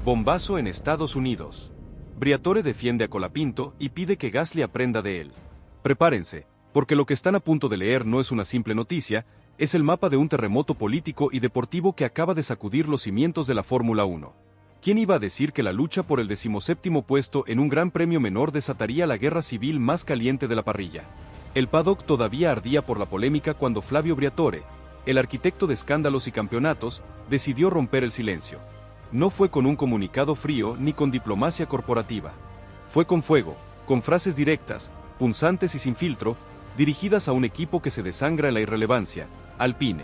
Bombazo en Estados Unidos. Briatore defiende a Colapinto y pide que Gasly aprenda de él. Prepárense, porque lo que están a punto de leer no es una simple noticia, es el mapa de un terremoto político y deportivo que acaba de sacudir los cimientos de la Fórmula 1. ¿Quién iba a decir que la lucha por el 17º puesto en un gran premio menor desataría la guerra civil más caliente de la parrilla? El paddock todavía ardía por la polémica cuando Flavio Briatore, el arquitecto de escándalos y campeonatos, decidió romper el silencio. No fue con un comunicado frío ni con diplomacia corporativa. Fue con fuego, con frases directas, punzantes y sin filtro, dirigidas a un equipo que se desangra en la irrelevancia, Alpine.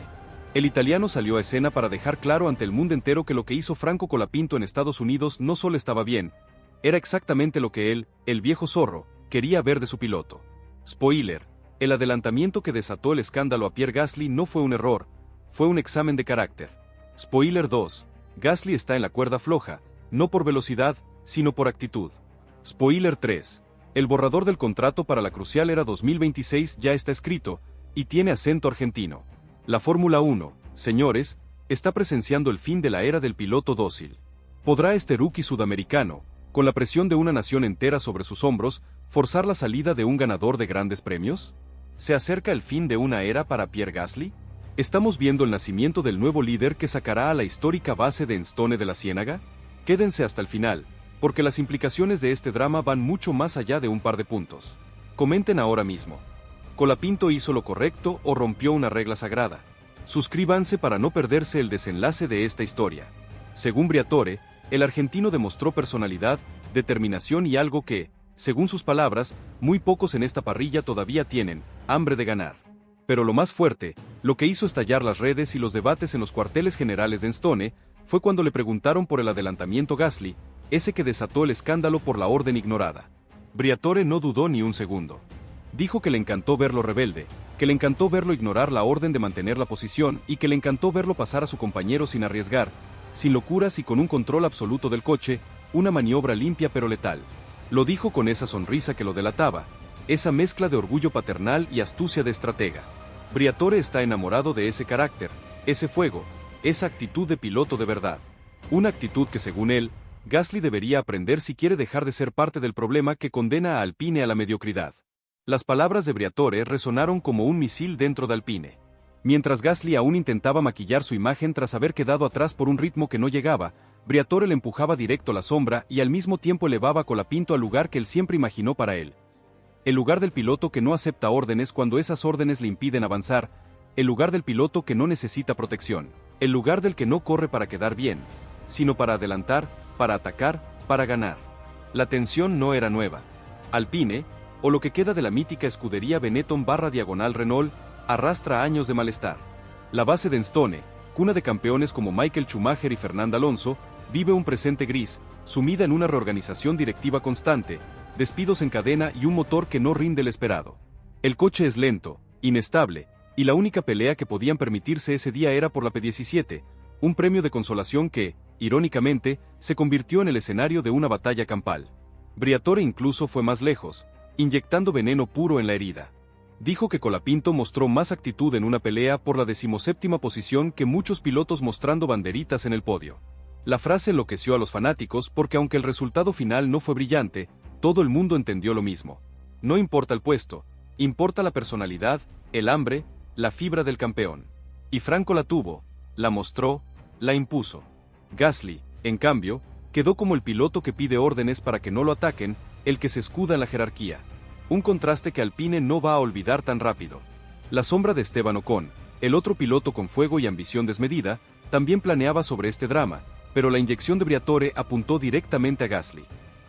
El italiano salió a escena para dejar claro ante el mundo entero que lo que hizo Franco Colapinto en Estados Unidos no solo estaba bien, era exactamente lo que él, el viejo zorro, quería ver de su piloto. Spoiler, el adelantamiento que desató el escándalo a Pierre Gasly no fue un error, fue un examen de carácter. Spoiler 2. Gasly está en la cuerda floja, no por velocidad, sino por actitud. Spoiler 3. El borrador del contrato para la crucial era 2026 ya está escrito, y tiene acento argentino. La Fórmula 1, señores, está presenciando el fin de la era del piloto dócil. ¿Podrá este rookie sudamericano, con la presión de una nación entera sobre sus hombros, forzar la salida de un ganador de grandes premios? ¿Se acerca el fin de una era para Pierre Gasly? ¿Estamos viendo el nacimiento del nuevo líder que sacará a la histórica base de Enstone de la Ciénaga? Quédense hasta el final, porque las implicaciones de este drama van mucho más allá de un par de puntos. Comenten ahora mismo. ¿Colapinto hizo lo correcto o rompió una regla sagrada? Suscríbanse para no perderse el desenlace de esta historia. Según Briatore, el argentino demostró personalidad, determinación y algo que, según sus palabras, muy pocos en esta parrilla todavía tienen, hambre de ganar. Pero lo más fuerte, lo que hizo estallar las redes y los debates en los cuarteles generales de Enstone, fue cuando le preguntaron por el adelantamiento Gasly, ese que desató el escándalo por la orden ignorada. Briatore no dudó ni un segundo. Dijo que le encantó verlo rebelde, que le encantó verlo ignorar la orden de mantener la posición y que le encantó verlo pasar a su compañero sin arriesgar, sin locuras y con un control absoluto del coche, una maniobra limpia pero letal. Lo dijo con esa sonrisa que lo delataba, esa mezcla de orgullo paternal y astucia de estratega. Briatore está enamorado de ese carácter, ese fuego, esa actitud de piloto de verdad. Una actitud que según él, Gasly debería aprender si quiere dejar de ser parte del problema que condena a Alpine a la mediocridad. Las palabras de Briatore resonaron como un misil dentro de Alpine. Mientras Gasly aún intentaba maquillar su imagen tras haber quedado atrás por un ritmo que no llegaba, Briatore le empujaba directo a la sombra y al mismo tiempo elevaba a Colapinto al lugar que él siempre imaginó para él. El lugar del piloto que no acepta órdenes cuando esas órdenes le impiden avanzar, el lugar del piloto que no necesita protección, el lugar del que no corre para quedar bien, sino para adelantar, para atacar, para ganar. La tensión no era nueva. Alpine, o lo que queda de la mítica escudería Benetton/Renault, arrastra años de malestar. La base de Enstone, cuna de campeones como Michael Schumacher y Fernando Alonso, vive un presente gris, sumida en una reorganización directiva constante, despidos en cadena y un motor que no rinde el esperado. El coche es lento, inestable, y la única pelea que podían permitirse ese día era por la P17, un premio de consolación que, irónicamente, se convirtió en el escenario de una batalla campal. Briatore incluso fue más lejos, inyectando veneno puro en la herida. Dijo que Colapinto mostró más actitud en una pelea por la 17ª posición que muchos pilotos mostrando banderitas en el podio. La frase enloqueció a los fanáticos porque aunque el resultado final no fue brillante, todo el mundo entendió lo mismo. No importa el puesto, importa la personalidad, el hambre, la fibra del campeón. Y Franco la tuvo, la mostró, la impuso. Gasly, en cambio, quedó como el piloto que pide órdenes para que no lo ataquen, el que se escuda en la jerarquía. Un contraste que Alpine no va a olvidar tan rápido. La sombra de Esteban Ocon, el otro piloto con fuego y ambición desmedida, también planeaba sobre este drama, pero la inyección de Briatore apuntó directamente a Gasly.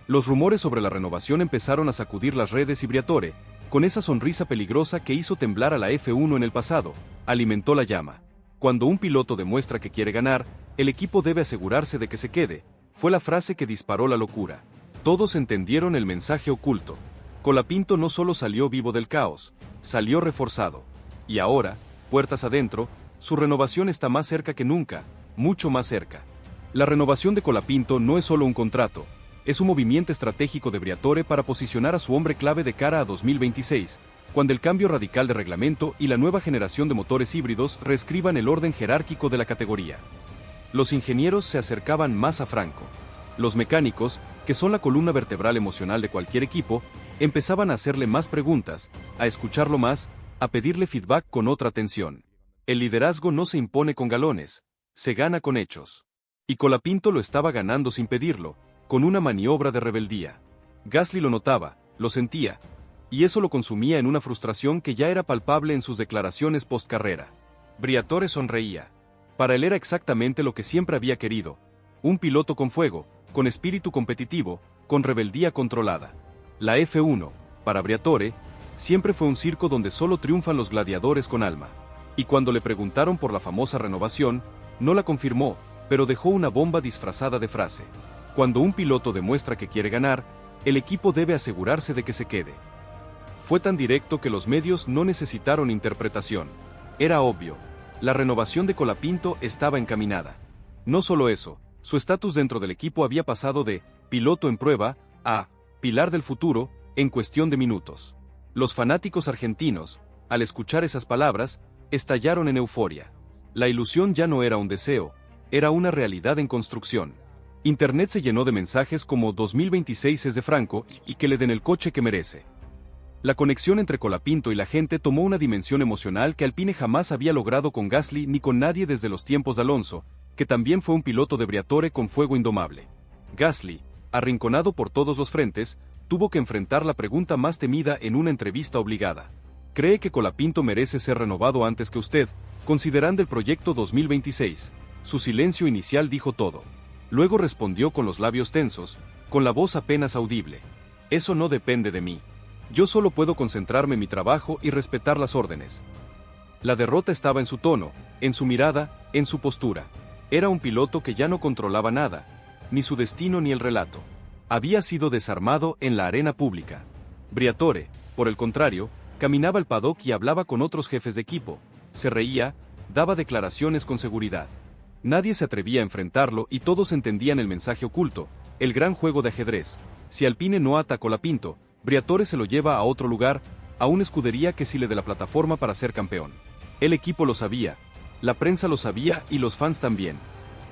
Los rumores sobre la renovación empezaron a sacudir las redes y Briatore, con esa sonrisa peligrosa que hizo temblar a la F1 en el pasado, alimentó la llama. Cuando un piloto demuestra que quiere ganar, el equipo debe asegurarse de que se quede, fue la frase que disparó la locura. Todos entendieron el mensaje oculto. Colapinto no solo salió vivo del caos, salió reforzado. Y ahora, puertas adentro, su renovación está más cerca que nunca, mucho más cerca. La renovación de Colapinto no es solo un contrato, es un movimiento estratégico de Briatore para posicionar a su hombre clave de cara a 2026, cuando el cambio radical de reglamento y la nueva generación de motores híbridos reescriban el orden jerárquico de la categoría. Los ingenieros se acercaban más a Franco. Los mecánicos, que son la columna vertebral emocional de cualquier equipo, empezaban a hacerle más preguntas, a escucharlo más, a pedirle feedback con otra atención. El liderazgo no se impone con galones, se gana con hechos. Y Colapinto lo estaba ganando sin pedirlo, con una maniobra de rebeldía. Gasly lo notaba, lo sentía, y eso lo consumía en una frustración que ya era palpable en sus declaraciones post-carrera. Briatore sonreía. Para él era exactamente lo que siempre había querido: un piloto con fuego, con espíritu competitivo, con rebeldía controlada. La F1, para Briatore, siempre fue un circo donde solo triunfan los gladiadores con alma. Y cuando le preguntaron por la famosa renovación, no la confirmó, pero dejó una bomba disfrazada de frase. Cuando un piloto demuestra que quiere ganar, el equipo debe asegurarse de que se quede. Fue tan directo que los medios no necesitaron interpretación. Era obvio, la renovación de Colapinto estaba encaminada. No solo eso, su estatus dentro del equipo había pasado de piloto en prueba a pilar del futuro en cuestión de minutos. Los fanáticos argentinos, al escuchar esas palabras, estallaron en euforia. La ilusión ya no era un deseo, era una realidad en construcción. Internet se llenó de mensajes como 2026 es de Franco y que le den el coche que merece. La conexión entre Colapinto y la gente tomó una dimensión emocional que Alpine jamás había logrado con Gasly ni con nadie desde los tiempos de Alonso, que también fue un piloto de Briatore con fuego indomable. Gasly, arrinconado por todos los frentes, tuvo que enfrentar la pregunta más temida en una entrevista obligada. ¿Cree que Colapinto merece ser renovado antes que usted, considerando el proyecto 2026? Su silencio inicial dijo todo. Luego respondió con los labios tensos, con la voz apenas audible: eso no depende de mí. Yo solo puedo concentrarme en mi trabajo y respetar las órdenes. La derrota estaba en su tono, en su mirada, en su postura. Era un piloto que ya no controlaba nada, ni su destino ni el relato. Había sido desarmado en la arena pública. Briatore, por el contrario, caminaba el paddock y hablaba con otros jefes de equipo, se reía, daba declaraciones con seguridad. Nadie se atrevía a enfrentarlo y todos entendían el mensaje oculto, el gran juego de ajedrez. Si Alpine no ata a Colapinto, Briatore se lo lleva a otro lugar, a una escudería que sile de la plataforma para ser campeón. El equipo lo sabía, la prensa lo sabía y los fans también.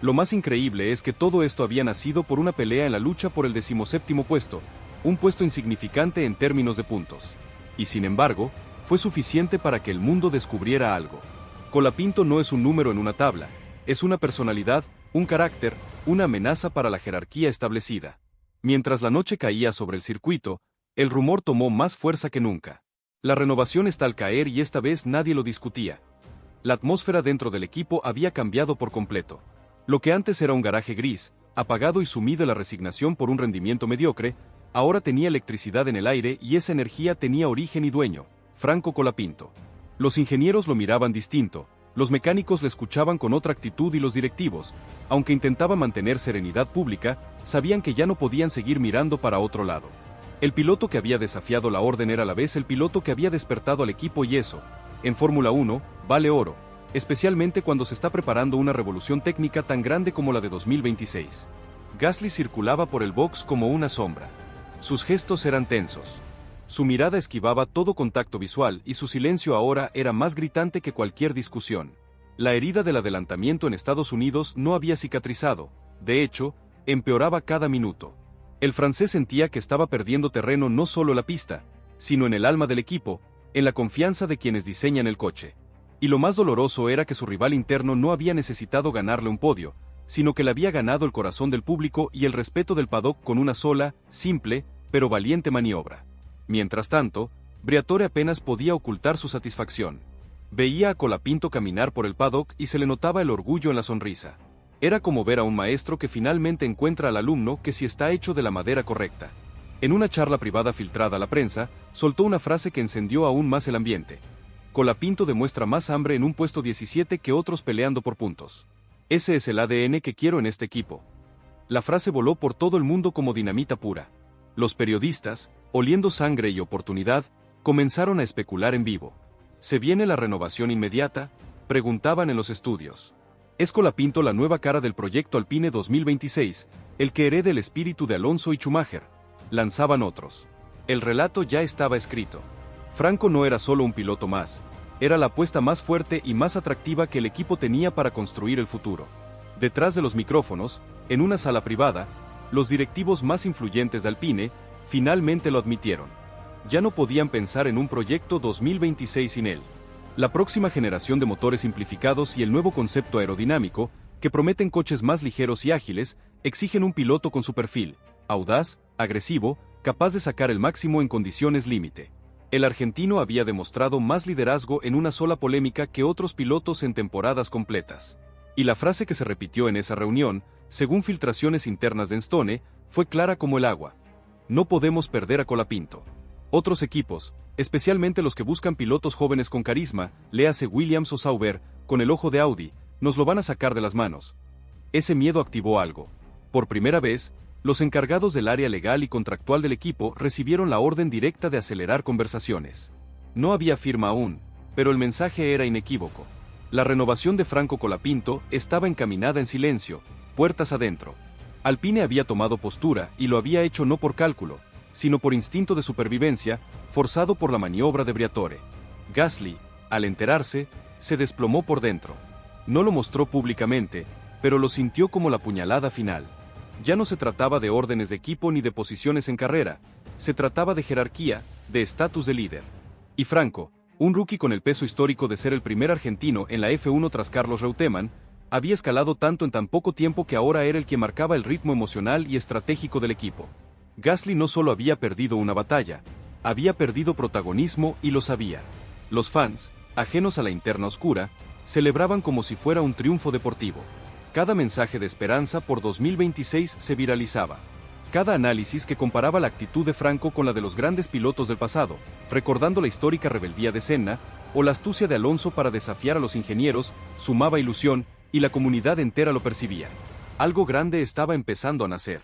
Lo más increíble es que todo esto había nacido por una pelea en la lucha por el 17º puesto, un puesto insignificante en términos de puntos. Y sin embargo, fue suficiente para que el mundo descubriera algo. Colapinto no es un número en una tabla, es una personalidad, un carácter, una amenaza para la jerarquía establecida. Mientras la noche caía sobre el circuito, el rumor tomó más fuerza que nunca. La renovación está al caer y esta vez nadie lo discutía. La atmósfera dentro del equipo había cambiado por completo. Lo que antes era un garaje gris, apagado y sumido en la resignación por un rendimiento mediocre, ahora tenía electricidad en el aire y esa energía tenía origen y dueño: Franco Colapinto. Los ingenieros lo miraban distinto, los mecánicos le escuchaban con otra actitud y los directivos, aunque intentaban mantener serenidad pública, sabían que ya no podían seguir mirando para otro lado. El piloto que había desafiado la orden era a la vez el piloto que había despertado al equipo y eso, en Fórmula 1, vale oro, especialmente cuando se está preparando una revolución técnica tan grande como la de 2026. Gasly circulaba por el box como una sombra. Sus gestos eran tensos. Su mirada esquivaba todo contacto visual y su silencio ahora era más gritante que cualquier discusión. La herida del adelantamiento en Estados Unidos no había cicatrizado, de hecho, empeoraba cada minuto. El francés sentía que estaba perdiendo terreno no solo en la pista, sino en el alma del equipo, en la confianza de quienes diseñan el coche. Y lo más doloroso era que su rival interno no había necesitado ganarle un podio, sino que le había ganado el corazón del público y el respeto del paddock con una sola, simple, pero valiente maniobra. Mientras tanto, Briatore apenas podía ocultar su satisfacción. Veía a Colapinto caminar por el paddock y se le notaba el orgullo en la sonrisa. Era como ver a un maestro que finalmente encuentra al alumno que sí está hecho de la madera correcta. En una charla privada filtrada a la prensa, soltó una frase que encendió aún más el ambiente: Colapinto demuestra más hambre en un puesto 17 que otros peleando por puntos. Ese es el ADN que quiero en este equipo. La frase voló por todo el mundo como dinamita pura. Los periodistas, oliendo sangre y oportunidad, comenzaron a especular en vivo. ¿Se viene la renovación inmediata?, preguntaban en los estudios. ¿Es Colapinto la nueva cara del proyecto Alpine 2026, el que herede el espíritu de Alonso y Schumacher?, lanzaban otros. El relato ya estaba escrito. Franco no era solo un piloto más, era la apuesta más fuerte y más atractiva que el equipo tenía para construir el futuro. Detrás de los micrófonos, en una sala privada, Los directivos más influyentes de Alpine finalmente lo admitieron. Ya no podían pensar en un proyecto 2026 sin él. La próxima generación de motores simplificados y el nuevo concepto aerodinámico, que prometen coches más ligeros y ágiles, exigen un piloto con su perfil, audaz, agresivo, capaz de sacar el máximo en condiciones límite. El argentino había demostrado más liderazgo en una sola polémica que otros pilotos en temporadas completas. Y la frase que se repitió en esa reunión, según filtraciones internas de Enstone, fue clara como el agua. No podemos perder a Colapinto. Otros equipos, especialmente los que buscan pilotos jóvenes con carisma, léase Williams o Sauber, con el ojo de Audi, nos lo van a sacar de las manos. Ese miedo activó algo. Por primera vez, los encargados del área legal y contractual del equipo recibieron la orden directa de acelerar conversaciones. No había firma aún, pero el mensaje era inequívoco. La renovación de Franco Colapinto estaba encaminada en silencio, puertas adentro. Alpine había tomado postura y lo había hecho no por cálculo, sino por instinto de supervivencia, forzado por la maniobra de Briatore. Gasly, al enterarse, se desplomó por dentro. No lo mostró públicamente, pero lo sintió como la puñalada final. Ya no se trataba de órdenes de equipo ni de posiciones en carrera, se trataba de jerarquía, de estatus de líder. Y Franco, un rookie con el peso histórico de ser el primer argentino en la F1 tras Carlos Reutemann, había escalado tanto en tan poco tiempo que ahora era el que marcaba el ritmo emocional y estratégico del equipo. Gasly no solo había perdido una batalla, había perdido protagonismo y lo sabía. Los fans, ajenos a la interna oscura, celebraban como si fuera un triunfo deportivo. Cada mensaje de esperanza por 2026 se viralizaba. Cada análisis que comparaba la actitud de Franco con la de los grandes pilotos del pasado, recordando la histórica rebeldía de Senna, o la astucia de Alonso para desafiar a los ingenieros, sumaba ilusión, y la comunidad entera lo percibía. Algo grande estaba empezando a nacer.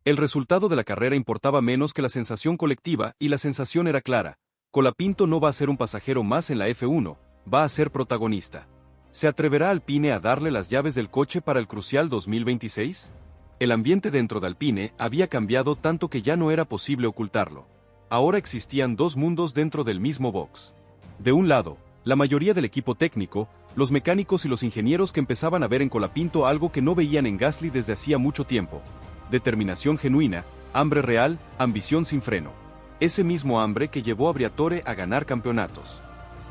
El resultado de la carrera importaba menos que la sensación colectiva, y la sensación era clara. Colapinto no va a ser un pasajero más en la F1, va a ser protagonista. ¿Se atreverá Alpine a darle las llaves del coche para el crucial 2026? El ambiente dentro de Alpine había cambiado tanto que ya no era posible ocultarlo. Ahora existían dos mundos dentro del mismo box. De un lado, la mayoría del equipo técnico, los mecánicos y los ingenieros que empezaban a ver en Colapinto algo que no veían en Gasly desde hacía mucho tiempo. Determinación genuina, hambre real, ambición sin freno. Ese mismo hambre que llevó a Briatore a ganar campeonatos.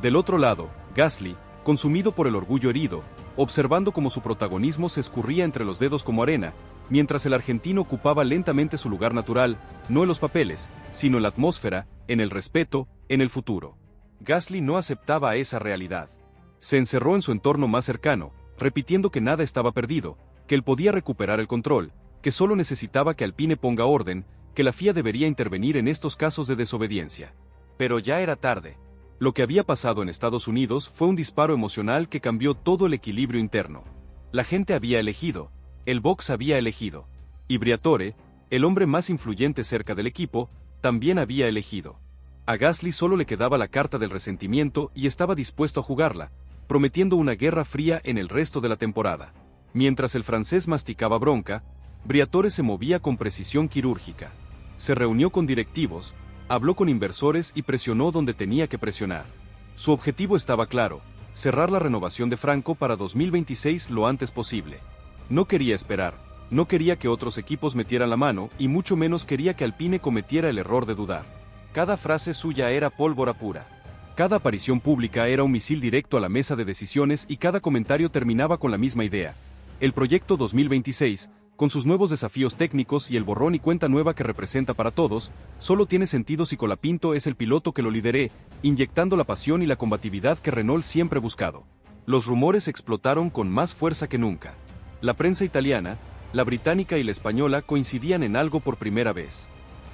Del otro lado, Gasly, consumido por el orgullo herido, observando cómo su protagonismo se escurría entre los dedos como arena, mientras el argentino ocupaba lentamente su lugar natural, no en los papeles, sino en la atmósfera, en el respeto, en el futuro. Gasly no aceptaba esa realidad. Se encerró en su entorno más cercano, repitiendo que nada estaba perdido, que él podía recuperar el control, que solo necesitaba que Alpine ponga orden, que la FIA debería intervenir en estos casos de desobediencia. Pero ya era tarde. Lo que había pasado en Estados Unidos fue un disparo emocional que cambió todo el equilibrio interno. La gente había elegido, el box había elegido, y Briatore, el hombre más influyente cerca del equipo, también había elegido. A Gasly solo le quedaba la carta del resentimiento y estaba dispuesto a jugarla, prometiendo una guerra fría en el resto de la temporada. Mientras el francés masticaba bronca, Briatore se movía con precisión quirúrgica. Se reunió con directivos, habló con inversores y presionó donde tenía que presionar. Su objetivo estaba claro: cerrar la renovación de Franco para 2026 lo antes posible. No quería esperar, no quería que otros equipos metieran la mano y mucho menos quería que Alpine cometiera el error de dudar. Cada frase suya era pólvora pura. Cada aparición pública era un misil directo a la mesa de decisiones y cada comentario terminaba con la misma idea. El proyecto 2026, con sus nuevos desafíos técnicos y el borrón y cuenta nueva que representa para todos, solo tiene sentido si Colapinto es el piloto que lo lidere, inyectando la pasión y la combatividad que Renault siempre ha buscado. Los rumores explotaron con más fuerza que nunca. La prensa italiana, la británica y la española coincidían en algo por primera vez.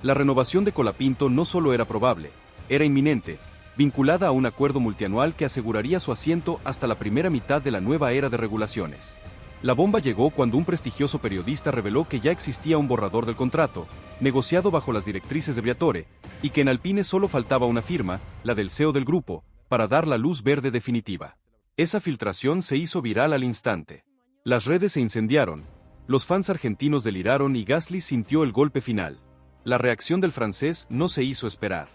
La renovación de Colapinto no solo era probable, era inminente, vinculada a un acuerdo multianual que aseguraría su asiento hasta la primera mitad de la nueva era de regulaciones. La bomba llegó cuando un prestigioso periodista reveló que ya existía un borrador del contrato, negociado bajo las directrices de Briatore, y que en Alpine solo faltaba una firma, la del CEO del grupo, para dar la luz verde definitiva. Esa filtración se hizo viral al instante. Las redes se incendiaron, los fans argentinos deliraron y Gasly sintió el golpe final. La reacción del francés no se hizo esperar.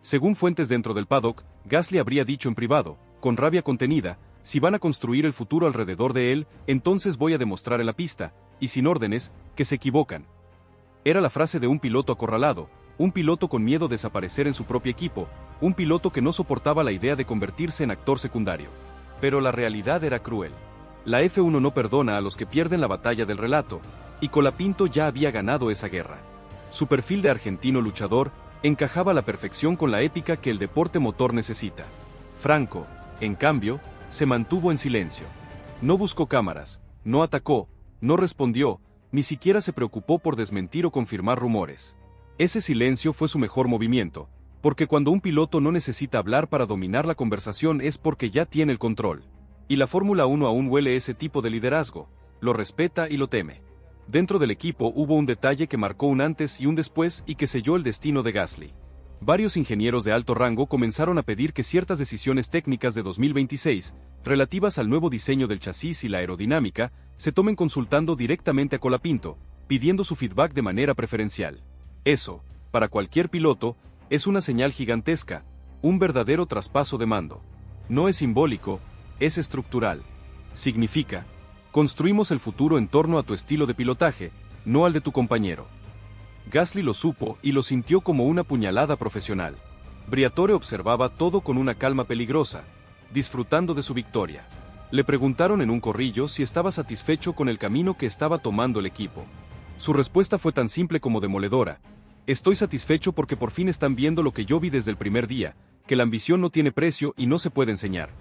Según fuentes dentro del paddock, Gasly habría dicho en privado, con rabia contenida: si van a construir el futuro alrededor de él, entonces voy a demostrar en la pista, y sin órdenes, que se equivocan. Era la frase de un piloto acorralado, un piloto con miedo de desaparecer en su propio equipo, un piloto que no soportaba la idea de convertirse en actor secundario. Pero la realidad era cruel. La F1 no perdona a los que pierden la batalla del relato, y Colapinto ya había ganado esa guerra. Su perfil de argentino luchador encajaba a la perfección con la épica que el deporte motor necesita. Franco, en cambio, se mantuvo en silencio. No buscó cámaras, no atacó, no respondió, ni siquiera se preocupó por desmentir o confirmar rumores. Ese silencio fue su mejor movimiento, porque cuando un piloto no necesita hablar para dominar la conversación es porque ya tiene el control. Y la Fórmula 1 aún huele ese tipo de liderazgo, lo respeta y lo teme. Dentro del equipo hubo un detalle que marcó un antes y un después y que selló el destino de Gasly. Varios ingenieros de alto rango comenzaron a pedir que ciertas decisiones técnicas de 2026, relativas al nuevo diseño del chasis y la aerodinámica, se tomen consultando directamente a Colapinto, pidiendo su feedback de manera preferencial. Eso, para cualquier piloto, es una señal gigantesca, un verdadero traspaso de mando. No es simbólico, es estructural. Significa, construimos el futuro en torno a tu estilo de pilotaje, no al de tu compañero. Gasly lo supo y lo sintió como una puñalada profesional. Briatore observaba todo con una calma peligrosa, disfrutando de su victoria. Le preguntaron en un corrillo si estaba satisfecho con el camino que estaba tomando el equipo. Su respuesta fue tan simple como demoledora. Estoy satisfecho porque por fin están viendo lo que yo vi desde el primer día, que la ambición no tiene precio y no se puede enseñar.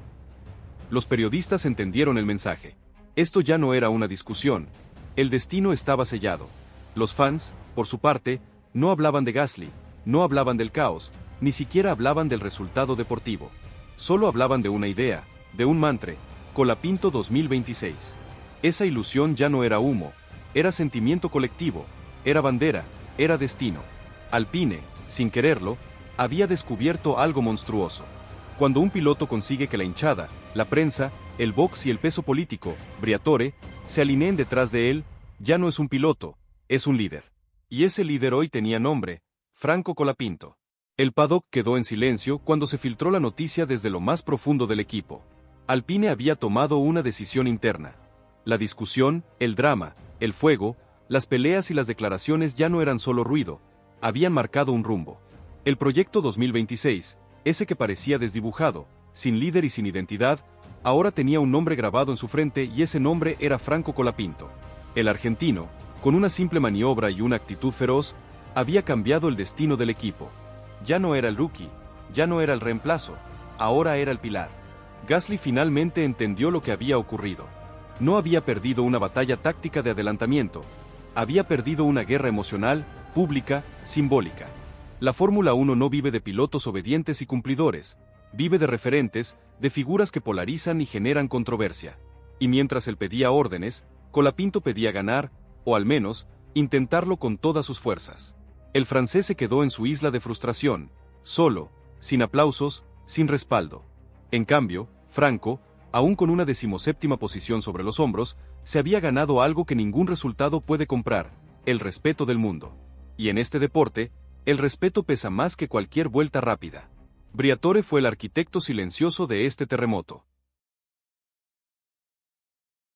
Los periodistas entendieron el mensaje. Esto ya no era una discusión. El destino estaba sellado. Los fans, por su parte, no hablaban de Gasly, no hablaban del caos, ni siquiera hablaban del resultado deportivo. Solo hablaban de una idea, de un mantra, Colapinto 2026. Esa ilusión ya no era humo, era sentimiento colectivo, era bandera, era destino. Alpine, sin quererlo, había descubierto algo monstruoso. Cuando un piloto consigue que la hinchada, la prensa, el box y el peso político, Briatore, se alineen detrás de él, ya no es un piloto, es un líder. Y ese líder hoy tenía nombre, Franco Colapinto. El paddock quedó en silencio cuando se filtró la noticia desde lo más profundo del equipo. Alpine había tomado una decisión interna. La discusión, el drama, el fuego, las peleas y las declaraciones ya no eran solo ruido, habían marcado un rumbo. El proyecto 2026, ese que parecía desdibujado, sin líder y sin identidad, ahora tenía un nombre grabado en su frente y ese nombre era Franco Colapinto. El argentino, con una simple maniobra y una actitud feroz, había cambiado el destino del equipo. Ya no era el rookie, ya no era el reemplazo, ahora era el pilar. Gasly finalmente entendió lo que había ocurrido. No había perdido una batalla táctica de adelantamiento, había perdido una guerra emocional, pública, simbólica. La Fórmula 1 no vive de pilotos obedientes y cumplidores, vive de referentes, de figuras que polarizan y generan controversia. Y mientras él pedía órdenes, Colapinto pedía ganar, o al menos, intentarlo con todas sus fuerzas. El francés se quedó en su isla de frustración, solo, sin aplausos, sin respaldo. En cambio, Franco, aún con una 17ª posición sobre los hombros, se había ganado algo que ningún resultado puede comprar, el respeto del mundo. Y en este deporte, el respeto pesa más que cualquier vuelta rápida. Briatore fue el arquitecto silencioso de este terremoto.